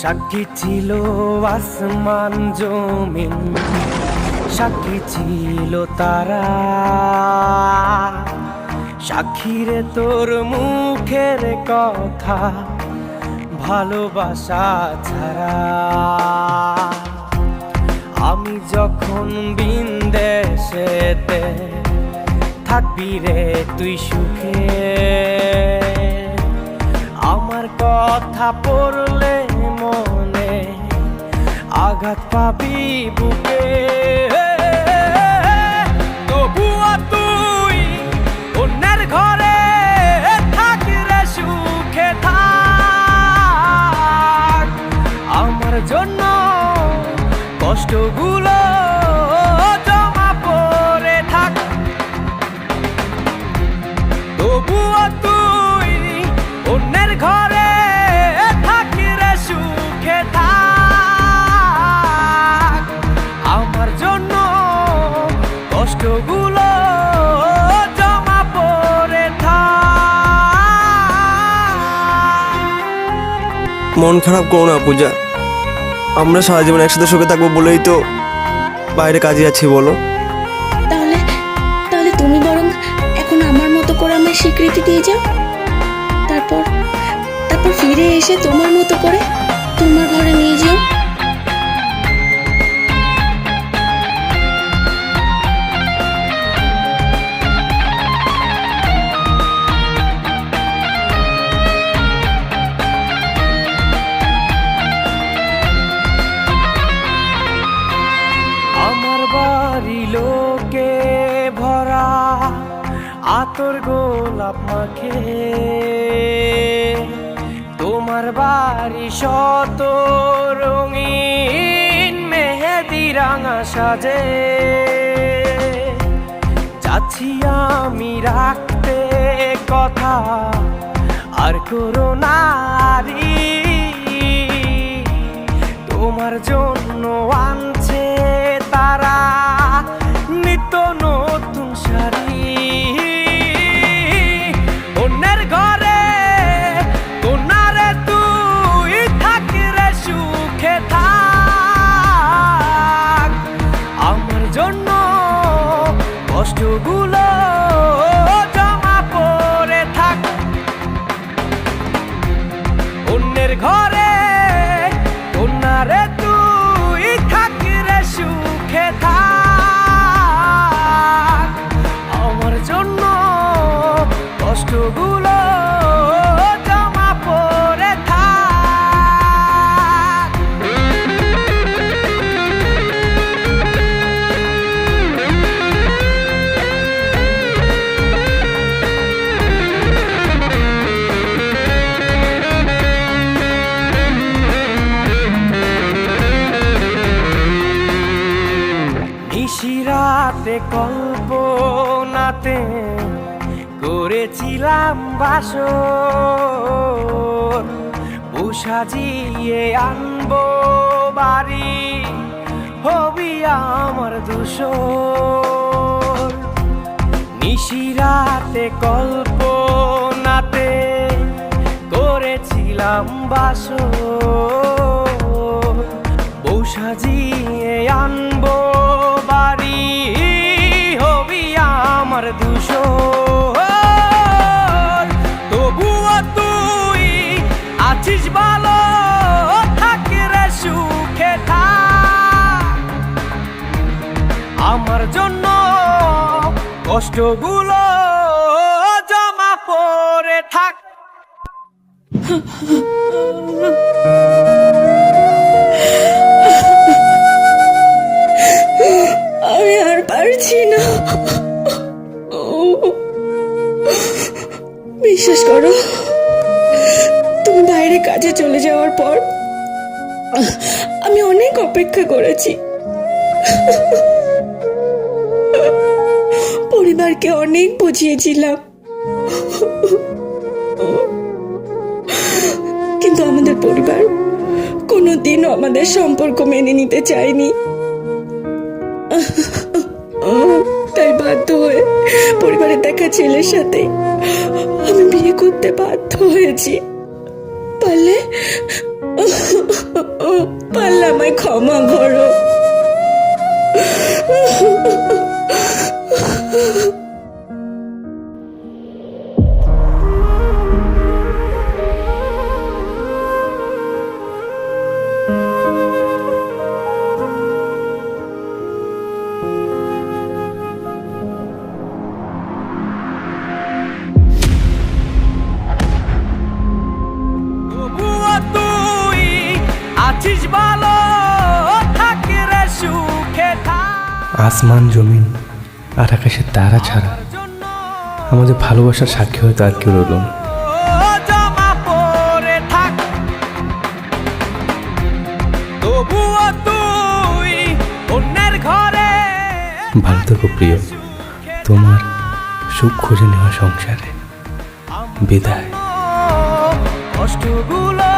সাক্ষী ছিল আসমান জমিন, সাক্ষী ছিল তারা, সাক্ষীরে তোর মুখের কথা, ভালোবাসা ছাড়া। আমি যখন বিন্দেশেতে থাকবি রে তুই সুখে, আমার কথা পড়লে মনে আঘাত পাবি বুকে। তবুও তুই অন্যের ঘরে থাক রে সুখে থাক, আমার জন্য কষ্টগুলো জমা পড়ে থাক। তবুও তুই অন্যের ঘরে থাক রে সুখে থাক, আমার জন্য কষ্টগুলো জমা পড়ে থাক। মন খারাপ করো না পূজা, আমরা সারা জীবন একসাথে সুখে থাকবো বলেই তো বাইরে কাজে আছি বলো। তাহলে তাহলে তুমি বরং এখন আমার মতো করে আমায় স্বীকৃতি দিয়ে যাও, তারপর তারপর ফিরে এসে তোমার মতো করে তোমার ঘরে নিয়ে যাও। আমার বাড়ি লোকে ভরা, আতর গোলাপ মাখে, তোমার বাড়ি শত রঙিন মেহেদি রাঙা সাজে। যাচ্ছি আমি রাখতে কথা, আর করো নারী, তোমার জন্য আনছে তারা নিত্য নতুন শাড়ি। অন্যের ঘরে কোনারে তুই থাক রে সুখে থাক, আমার জন্য কষ্টগুলো জমা পড়ে থাক। অন্যের ঘরে কোনারে তুই থাক রে সুখে থাক, আমার জন্য কষ্টগুলো জমা পড়ে থাক। নিশিরাতে কল্পনাতে করেছিলাম বাসর, সাজিয়ে আনবো বাড়ি, হবি আমার ধূসর। নিশিরাতে কল্পনাতে করেছিলাম বাসর, বউ সাজিয়ে আনবো বাড়ি, হবি আমার ধূসর। তবুও তুই আছিস ভালো, থাক রে সুখে থাক, আমার জন্য কষ্টগুলো জমা পড়ে থাক। আমি আর পারছি না। বিশ্বাস করো, তুমি বাইরে কাজে চলে যাওয়ার পর আমি অনেক অপেক্ষা করেছি, পরিবারকে অনেক বুঝিয়েছিলাম, কিন্তু আমাদের পরিবার কোনোদিনও আমাদের সম্পর্ক মেনে নিতে চায়নি। তাই বাধ্য হয়ে পরিবারের দেখা ছেলের সাথে আমি বিয়ে করতে বাধ্য হয়েছি। পারলে পারলে আমায় ক্ষমা করো। তবুও তুই আছিস ভালো, থাকি রে সুখে থাক। আসমান জমিন আর আকাশের তারা ছাড়া আমাদের ভালোবাসার সাক্ষী হয়তো আর কেউ রইল না। জমা পড়ে থাক, তবুও তুই অন্যের ঘরে ভালো থেকো প্রিয়, তোমার সুখ খুঁজে নেওয়া সংসারে বিদায়। কষ্টগুলো